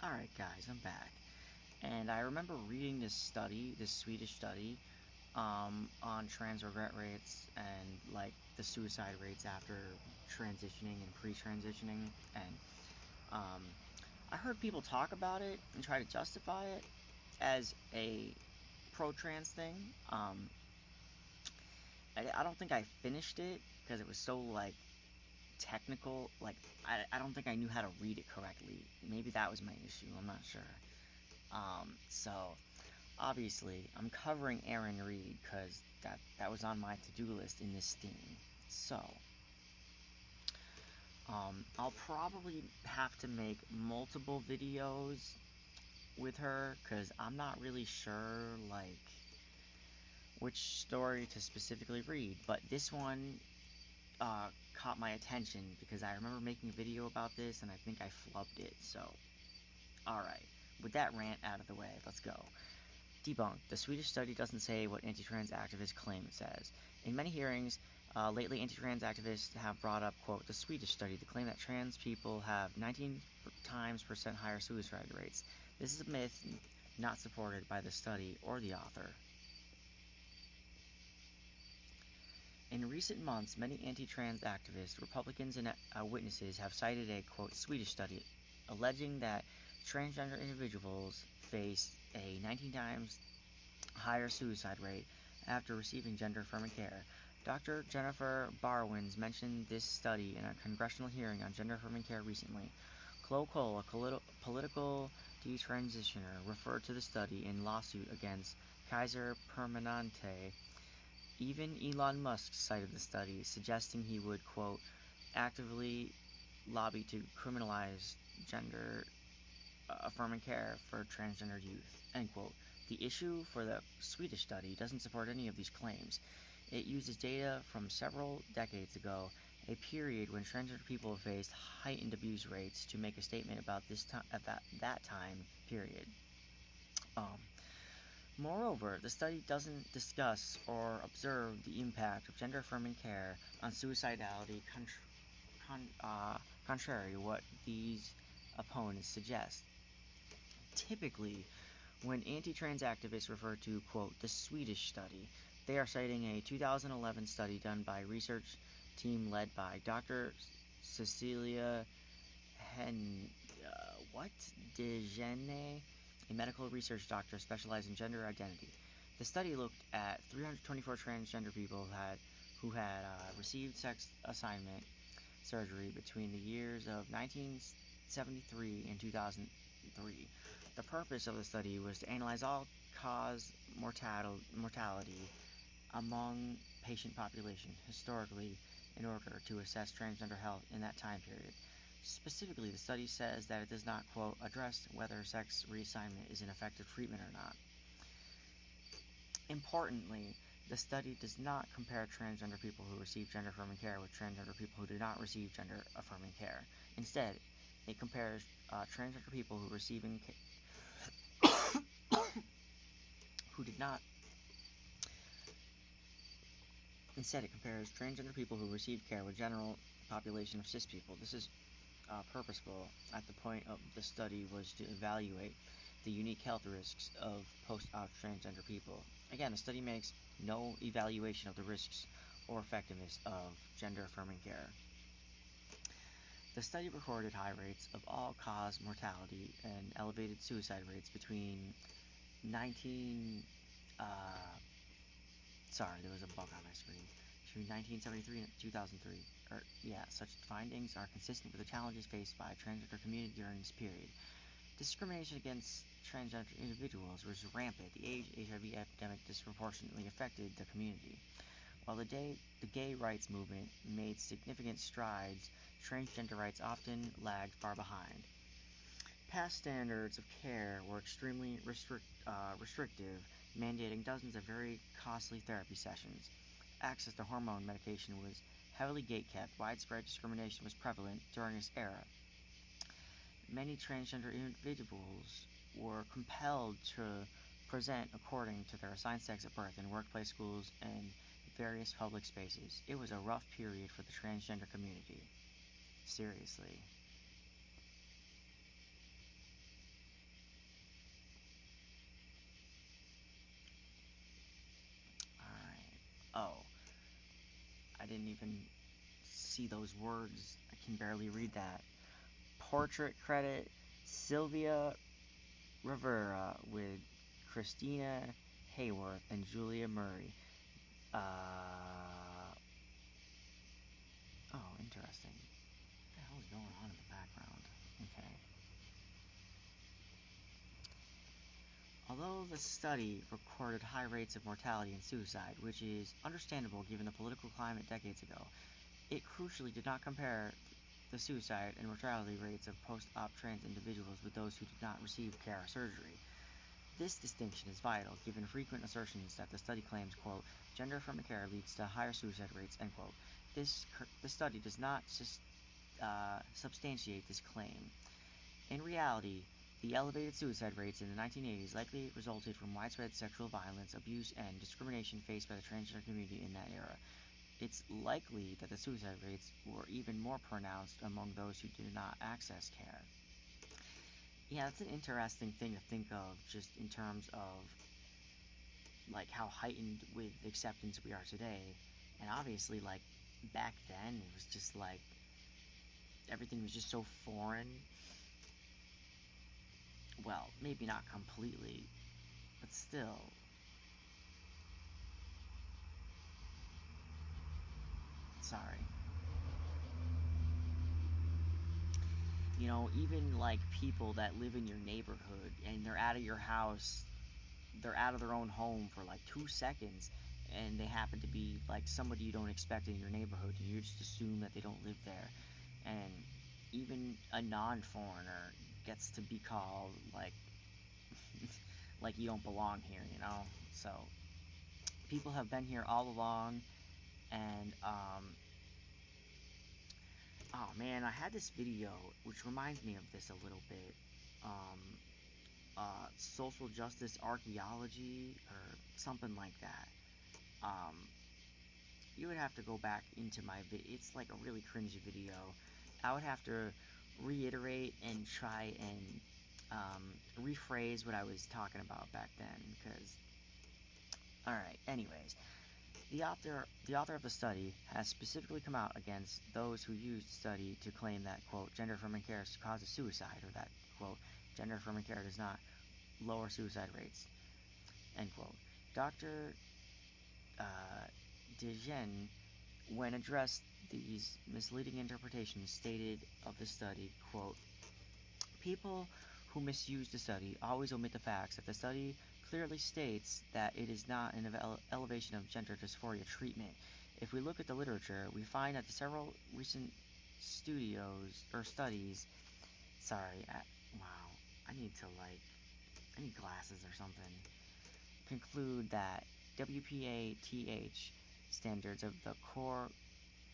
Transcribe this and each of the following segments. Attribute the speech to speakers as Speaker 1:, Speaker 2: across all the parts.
Speaker 1: Alright guys, I'm back. And I remember reading this study, this Swedish study, on trans regret rates and like the suicide rates after transitioning and pre-transitioning. And um, I heard people talk about it and try to justify it as a pro-trans thing. I don't think I finished it because it was so like technical. Like I don't think I knew how to read it correctly. Maybe that was my issue. I'm not sure. So obviously I'm covering Arin Reed because that was on my to-do list in this theme. So I'll probably have to make multiple videos with her because I'm not really sure like which story to specifically read, but this one caught my attention because I remember making a video about this and I think I flubbed it. So alright, with that rant out of the way, let's go. Debunked. The Swedish study doesn't say what anti-trans activists claim it says. In many hearings, lately anti-trans activists have brought up, quote, the Swedish study to claim that trans people have 19 times percent higher suicide rates. This is a myth not supported by the study or the author. In recent months, many anti-trans activists, Republicans, and witnesses have cited a, quote, Swedish study alleging that transgender individuals face a 19 times higher suicide rate after receiving gender-affirming care. Dr. Jennifer Barwins mentioned this study in a congressional hearing on gender-affirming care recently. Chloe Cole, a political detransitioner, referred to the study in lawsuit against Kaiser Permanente. Even Elon Musk cited the study, suggesting he would, quote, actively lobby to criminalize gender affirming care for transgender youth, end quote. The issue for the Swedish study doesn't support any of these claims. It uses data from several decades ago, a period when transgender people faced heightened abuse rates, to make a statement about that time period. Moreover, the study doesn't discuss or observe the impact of gender-affirming care on suicidality, contrary to what these opponents suggest. Typically, when anti-trans activists refer to, quote, the Swedish study, they are citing a 2011 study done by a research team led by Dr. Cecilia Dejene, a medical research doctor specialized in gender identity. The study looked at 324 transgender people who had received sex assignment surgery between the years of 1973 and 2003. The purpose of the study was to analyze all-cause mortality among patient population historically in order to assess transgender health in that time period. Specifically, the study says that it does not, quote, address whether sex reassignment is an effective treatment or not. Importantly, the study does not compare transgender people who receive gender-affirming care with transgender people who do not receive gender-affirming care. Instead, it compares transgender people who receiving who did not. Instead, it compares transgender people who receive care with general population of cis people. This is purposeful, at the point of the study was to evaluate the unique health risks of post-op transgender people. Again, the study makes no evaluation of the risks or effectiveness of gender-affirming care. The study recorded high rates of all-cause mortality and elevated suicide rates between there was a bug on my screen. Between 1973 and 2003. Such findings are consistent with the challenges faced by the transgender community during this period. Discrimination against transgender individuals was rampant. The AIDS HIV epidemic disproportionately affected the community. While the gay rights movement made significant strides, transgender rights often lagged far behind. Past standards of care were extremely restrictive, mandating dozens of very costly therapy sessions. Access to hormone medication was heavily gatekept. Widespread discrimination was prevalent during this era. Many transgender individuals were compelled to present according to their assigned sex at birth in workplace, schools, and various public spaces. It was a rough period for the transgender community. Seriously. didn't even see those words. I can barely read that. Portrait credit, Sylvia Rivera with Christina Hayworth and Julia Murray. Oh, interesting. What the hell is going on in the background? Okay. Although the study recorded high rates of mortality and suicide, which is understandable given the political climate decades ago, it crucially did not compare the suicide and mortality rates of post-op trans individuals with those who did not receive care or surgery. This distinction is vital, given frequent assertions that the study claims, quote, gender-affirming care leads to higher suicide rates, end quote. This study does not substantiate this claim. In reality, the elevated suicide rates in the 1980s likely resulted from widespread sexual violence, abuse, and discrimination faced by the transgender community in that era. It's likely that the suicide rates were even more pronounced among those who did not access care. Yeah, that's an interesting thing to think of, just in terms of like how heightened with acceptance we are today. And obviously, like back then, it was just like everything was just so foreign. Well, maybe not completely, but still. Sorry. You know, even like people that live in your neighborhood and they're out of your house, they're out of their own home for like 2 seconds, and they happen to be like somebody you don't expect in your neighborhood, and you just assume that they don't live there. And even a non-foreigner gets to be called like like you don't belong here, you know? So people have been here all along, and oh man, I had this video which reminds me of this a little bit. Um, Social justice archaeology or something like that. Um, you would have to go back into my video. It's like a really cringy video. I would have to reiterate and try and rephrase what I was talking about back then, because alright, anyways, the author of the study has specifically come out against those who used the study to claim that, quote, gender-affirming care causes suicide, or that, quote, gender-affirming care does not lower suicide rates, end quote. Dr. Dejean, when addressed these misleading interpretations, stated of the study, quote, people who misuse the study always omit the facts that the study clearly states that it is not an elevation of gender dysphoria treatment. If we look at the literature, we find that the several recent studies, wow, I need glasses or something, conclude that WPATH standards of the core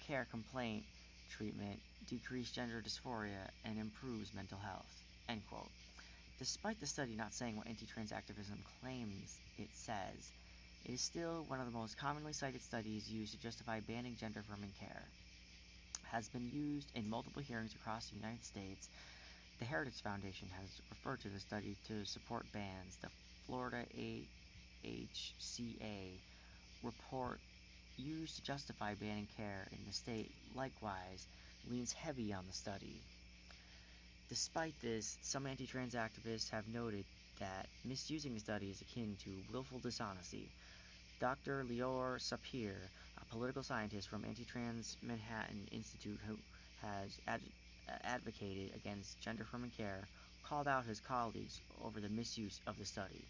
Speaker 1: care complaint treatment decrease gender dysphoria and improves mental health, end quote. Despite the study not saying what anti-trans activism claims it says, it is still one of the most commonly cited studies used to justify banning gender-affirming care. It has been used in multiple hearings across the United States. The Heritage Foundation has referred to the study to support bans. The Florida AHCA report used to justify banning care in the state likewise leans heavy on the study. Despite this, some anti-trans activists have noted that misusing the study is akin to willful dishonesty. Dr. Lior Sapir, a political scientist from Anti-Trans Manhattan Institute who has advocated against gender-affirming care, called out his colleagues over the misuse of the study.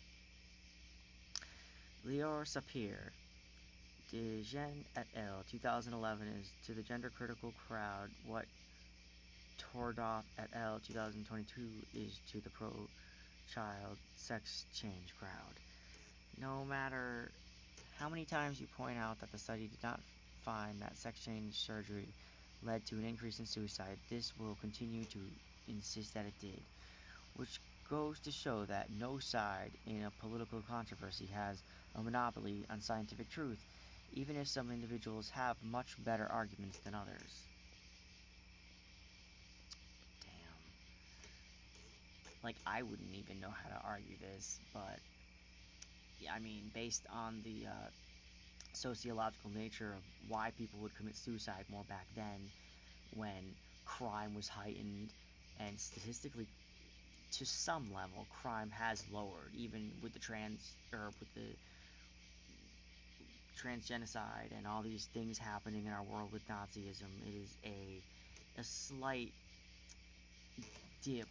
Speaker 1: Lior Sapir, Dejean et al., 2011, is to the gender-critical crowd what Tordoff et al., 2022, is to the pro-child sex change crowd. No matter how many times you point out that the study did not find that sex change surgery led to an increase in suicide, this will continue to insist that it did, which goes to show that no side in a political controversy has a monopoly on scientific truth, even if some individuals have much better arguments than others. Damn. Like, I wouldn't even know how to argue this, but yeah, I mean, based on the sociological nature of why people would commit suicide more back then, when crime was heightened, and statistically, to some level, crime has lowered, even with the transgenocide and all these things happening in our world with Nazism. It is a slight dip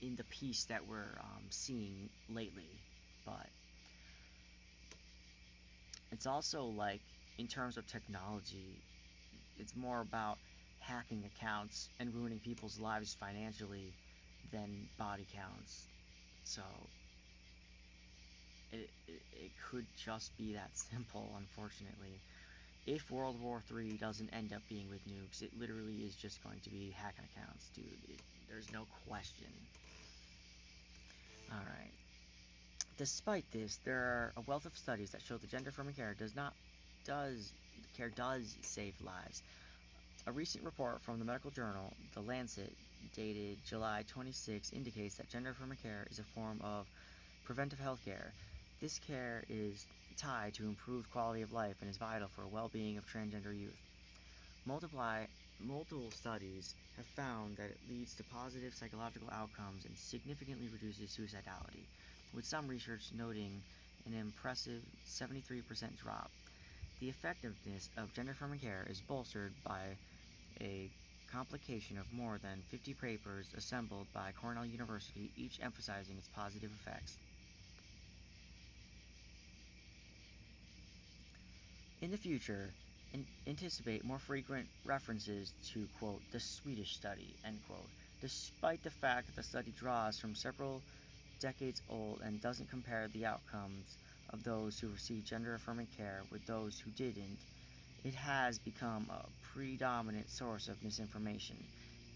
Speaker 1: in the peace that we're seeing lately, but it's also like, in terms of technology, it's more about hacking accounts and ruining people's lives financially than body counts. So it could just be that simple, unfortunately. If World War III doesn't end up being with nukes, it literally is just going to be hacking accounts, dude. There's no question. Alright. Despite this, there are a wealth of studies that show that gender-affirming care does save lives. A recent report from the medical journal, The Lancet, dated July 26, indicates that gender-affirming care is a form of preventive health care. This care is tied to improved quality of life and is vital for the well-being of transgender youth. Multiple studies have found that it leads to positive psychological outcomes and significantly reduces suicidality, with some research noting an impressive 73% drop. The effectiveness of gender-affirming care is bolstered by a compiling of more than 50 papers assembled by Cornell University, each emphasizing its positive effects. In the future, anticipate more frequent references to, quote, the Swedish study, end quote, despite the fact that the study draws from several decades old and doesn't compare the outcomes of those who received gender-affirming care with those who didn't. It has become a predominant source of misinformation.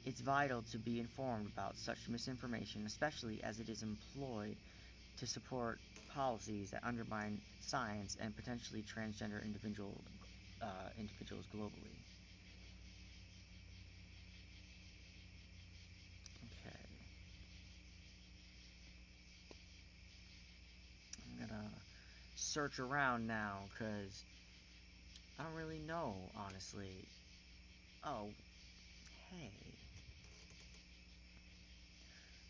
Speaker 1: It's vital to be informed about such misinformation, especially as it is employed to support policies that undermine science and potentially transgender individuals globally. Okay. I'm gonna search around now, because I don't really know, honestly. Oh, hey.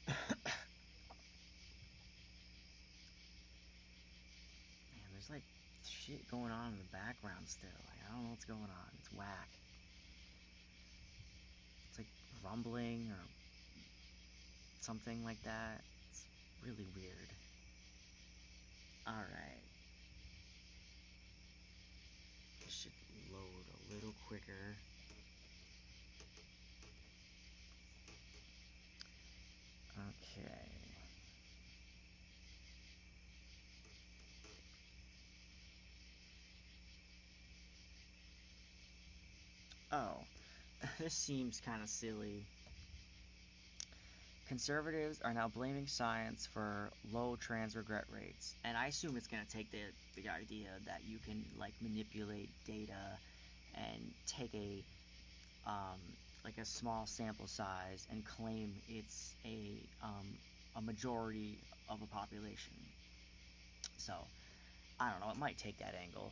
Speaker 1: Man, there's like shit going on in the background still. Like, I don't know what's going on. It's whack. It's like rumbling or something like that. It's really weird. Alright. This should load a little quicker. Okay. Oh, this seems kind of silly. Conservatives are now blaming science for low trans regret rates, and I assume it's going to take the idea that you can like manipulate data and take a small sample size and claim it's a majority of a population. So I don't know, it might take that angle.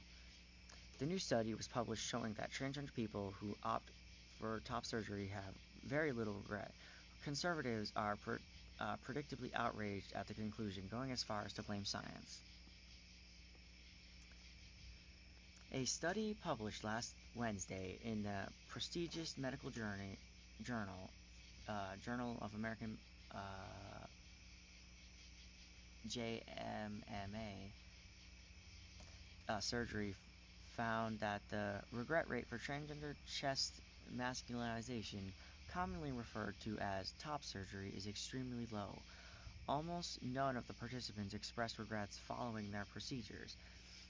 Speaker 1: The new study was published showing that transgender people who opt for top surgery have very little regret. Conservatives are predictably outraged at the conclusion, going as far as to blame science. A study published last Wednesday in the prestigious medical journal, Journal of American JMMA Surgery found that the regret rate for transgender chest masculinization, commonly referred to as top surgery, is extremely low. Almost none of the participants expressed regrets following their procedures.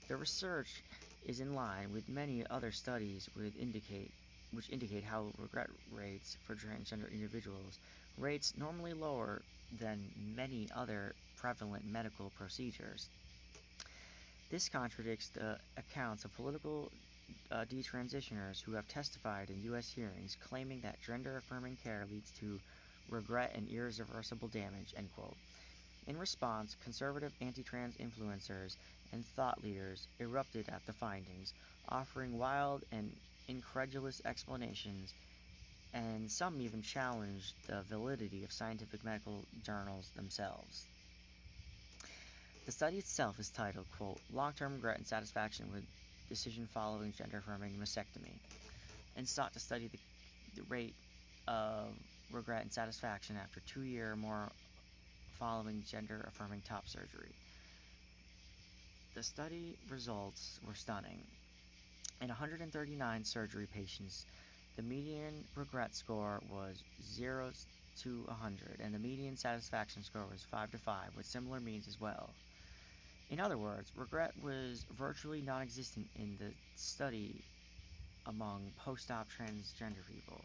Speaker 1: The research is in line with many other studies which indicate how regret rates for transgender individuals rates normally lower than many other prevalent medical procedures. This contradicts the accounts of political detransitioners who have testified in U.S. hearings claiming that gender-affirming care leads to regret and irreversible damage, end quote. In response, conservative anti-trans influencers and thought leaders erupted at the findings, offering wild and incredulous explanations, and some even challenged the validity of scientific medical journals themselves. The study itself is titled, quote, Long-Term Regret and Satisfaction with Decision Following Gender-Affirming Mastectomy, and sought to study the rate of regret and satisfaction after 2 years or more following gender-affirming top surgery. The study results were stunning. In 139 surgery patients, the median regret score was 0 to 100, and the median satisfaction score was 5 to 5, with similar means as well. In other words, regret was virtually non-existent in the study among post-op transgender people.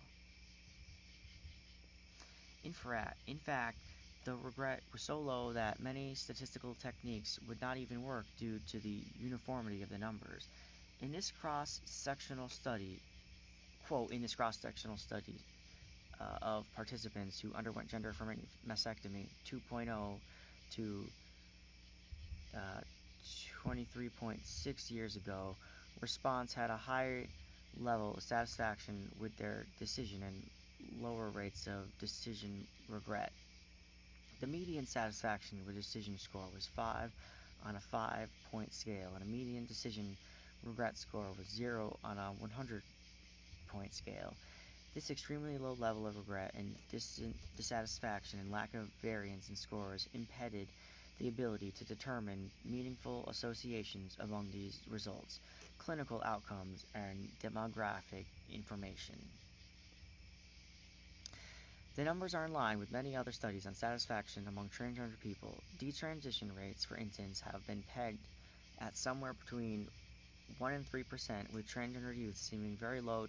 Speaker 1: In fact, the regret was so low that many statistical techniques would not even work due to the uniformity of the numbers. In this cross-sectional study, of participants who underwent gender-affirming mastectomy 2.0 to 23.6 years ago, response had a high level of satisfaction with their decision and lower rates of decision regret. The median satisfaction with decision score was 5 on a 5-point scale, and a median decision regret score was 0 on a 100-point scale. This extremely low level of regret and dissatisfaction and lack of variance in scores impeded the ability to determine meaningful associations among these results, clinical outcomes, and demographic information. The numbers are in line with many other studies on satisfaction among transgender people. Detransition rates, for instance, have been pegged at somewhere between 1 and 3%, with transgender youth seeming very low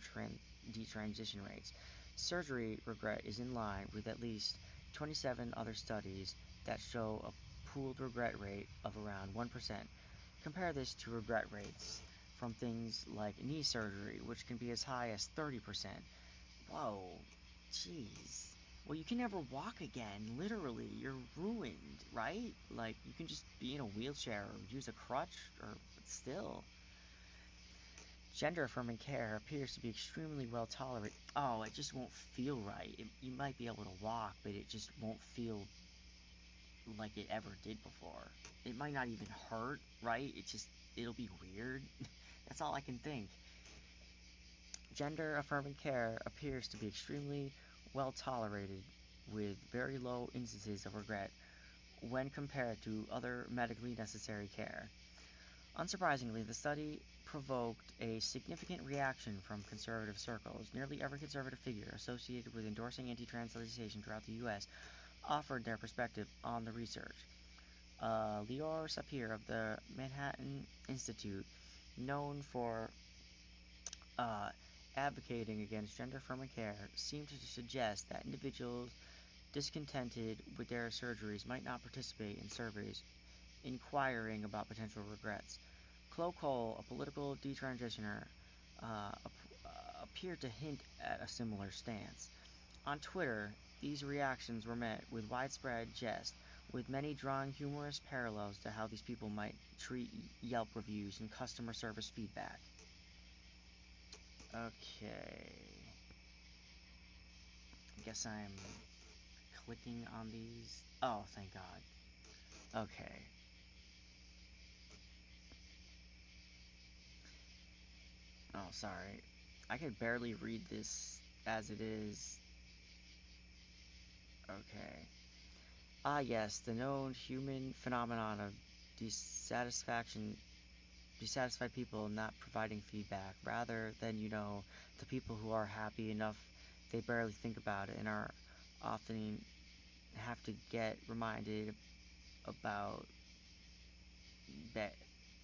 Speaker 1: detransition rates. Surgery regret is in line with at least 27 other studies that show a pooled regret rate of around 1%. Compare this to regret rates from things like knee surgery, which can be as high as 30%. Whoa, jeez. Well, you can never walk again, literally. You're ruined, right? Like, you can just be in a wheelchair or use a crutch, but still. Gender-affirming care appears to be extremely well tolerated. Oh, it just won't feel right. You might be able to walk, but it just won't feel like it ever did before. It might not even hurt, right? It'll be weird. That's all I can think. Gender-affirming care appears to be extremely well tolerated, with very low instances of regret when compared to other medically necessary care. Unsurprisingly, the study provoked a significant reaction from conservative circles. Nearly every conservative figure associated with endorsing anti-trans legislation throughout the U.S. offered their perspective on the research. Lior Sapir of the Manhattan Institute, known for advocating against gender-affirming care, seemed to suggest that individuals discontented with their surgeries might not participate in surveys inquiring about potential regrets. Chloe Cole, a political detransitioner, appeared to hint at a similar stance. On Twitter, these reactions were met with widespread jest, with many drawing humorous parallels to how these people might treat Yelp reviews and customer service feedback. Okay. I guess I'm clicking on these. Oh, thank God. Okay. Oh, sorry. I could barely read this as it is. Okay. Ah, yes, the known human phenomenon of dissatisfied people not providing feedback, rather than, the people who are happy enough they barely think about it and are often have to get reminded about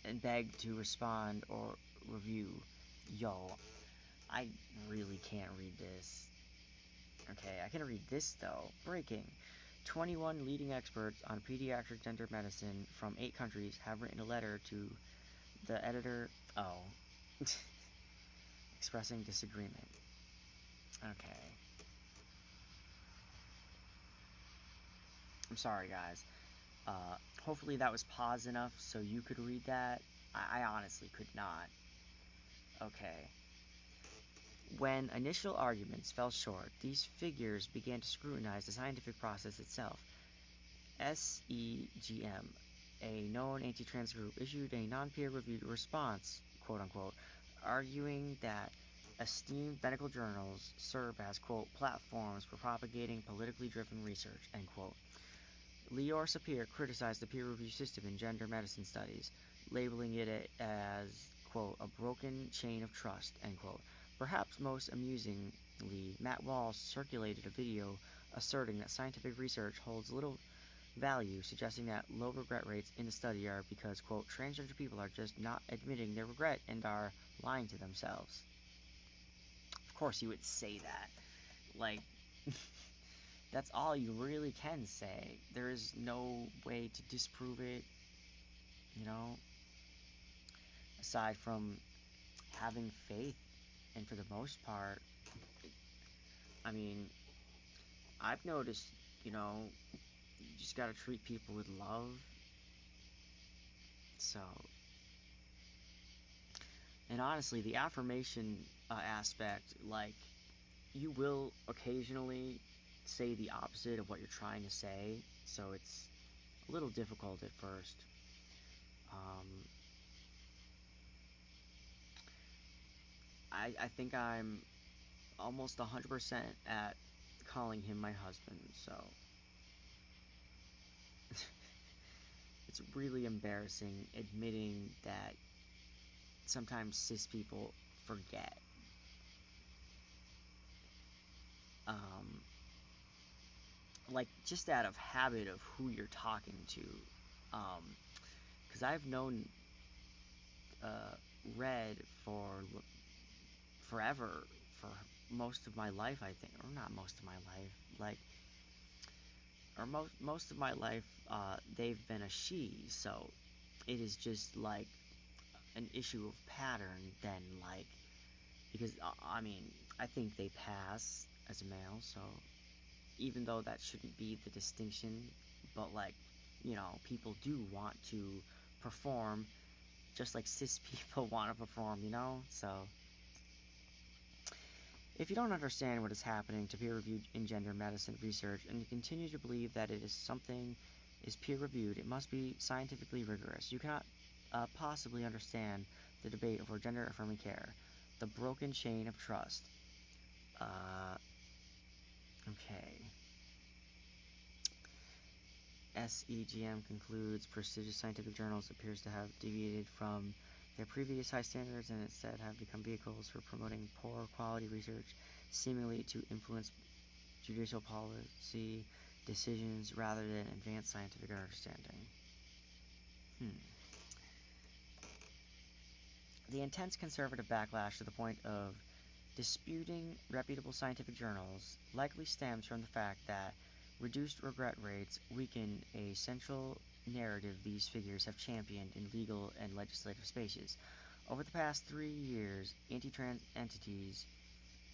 Speaker 1: and beg to respond or review. Yo, I really can't read this. Okay, I can read this though. Breaking. 21 leading experts on pediatric gender medicine from 8 countries have written a letter to the editor. Expressing disagreement. Okay. I'm sorry, guys. Hopefully that was pause enough so you could read that. I honestly could not. Okay. When initial arguments fell short, these figures began to scrutinize the scientific process itself. SEGM, a known anti-trans group, issued a non-peer-reviewed response, quote-unquote, arguing that esteemed medical journals serve as, quote, platforms for propagating politically driven research, end quote. Lior Sapir criticized the peer review system in gender medicine studies, labeling it as, quote, a broken chain of trust, end quote. Perhaps most amusingly, Matt Walsh circulated a video asserting that scientific research holds little value, suggesting that low regret rates in the study are because, quote, transgender people are just not admitting their regret and are lying to themselves. Of course, you would say that. Like, that's all you really can say. There is no way to disprove it, you know, aside from having faith. And for the most part, I mean, I've noticed, you just gotta treat people with love. So, and honestly, the affirmation aspect, like, you will occasionally say the opposite of what you're trying to say, so it's a little difficult at first. I think I'm almost 100% at calling him my husband, so it's really embarrassing admitting that sometimes cis people forget. Like, just out of habit of who you're talking to. Because I've known Red for forever, for most of my life, I think. Or not most of my life. Like, or most of my life, they've been a she, so it is just, like, an issue of pattern then, like, because, I mean, I think they pass as a male, so even though that shouldn't be the distinction, but, like, people do want to perform just like cis people want to perform, so if you don't understand what is happening to peer-reviewed in gender medicine research and you continue to believe that it is something is peer-reviewed, it must be scientifically rigorous. You cannot possibly understand the debate over gender-affirming care, the broken chain of trust. Okay. SEGM concludes prestigious scientific journals appears to have deviated from their previous high standards and instead have become vehicles for promoting poor quality research, seemingly to influence judicial policy decisions rather than advance scientific understanding. The intense conservative backlash to the point of disputing reputable scientific journals likely stems from the fact that reduced regret rates weaken a central narrative these figures have championed in legal and legislative spaces. Over the past 3 years, anti-trans entities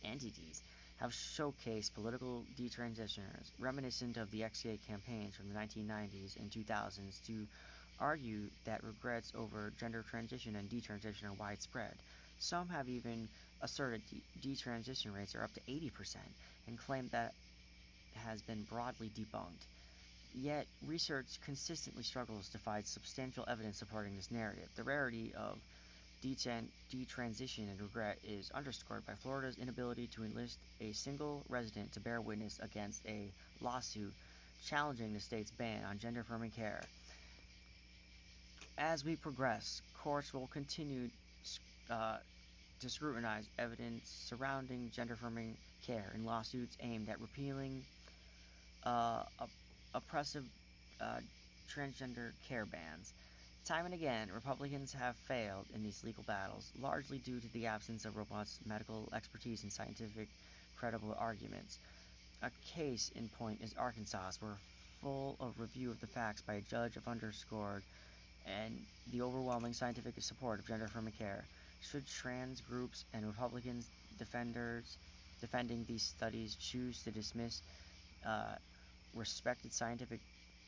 Speaker 1: have showcased political detransitioners, reminiscent of the XCA campaigns from the 1990s and 2000s, to argue that regrets over gender transition and detransition are widespread. Some have even asserted detransition rates are up to 80% and claim that has been broadly debunked. Yet, research consistently struggles to find substantial evidence supporting this narrative. The rarity of detransition and regret is underscored by Florida's inability to enlist a single resident to bear witness against a lawsuit challenging the state's ban on gender-affirming care. As we progress, courts will continue to scrutinize evidence surrounding gender-affirming care in lawsuits aimed at repealing oppressive transgender care bans. Time and again, Republicans have failed in these legal battles, largely due to the absence of robust medical expertise and scientific, credible arguments. A case in point is Arkansas, where full of review of the facts by a judge have underscored and the overwhelming scientific support of gender-affirming care. Should trans groups and Republicans defending these studies choose to dismiss respected scientific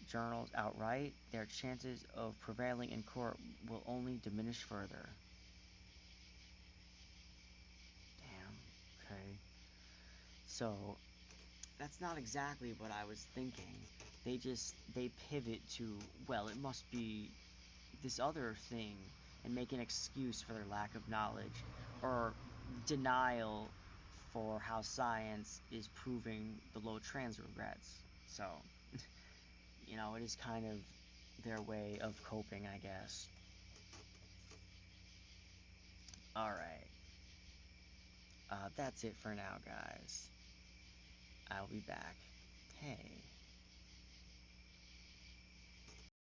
Speaker 1: journals outright, their chances of prevailing in court will only diminish further. Damn, okay. So, that's not exactly what I was thinking. They pivot to, well, it must be this other thing, and make an excuse for their lack of knowledge, or denial for how science is proving the low trans regrets. So, it is kind of their way of coping, I guess. Alright, that's it for now, guys. I'll be back. Hey.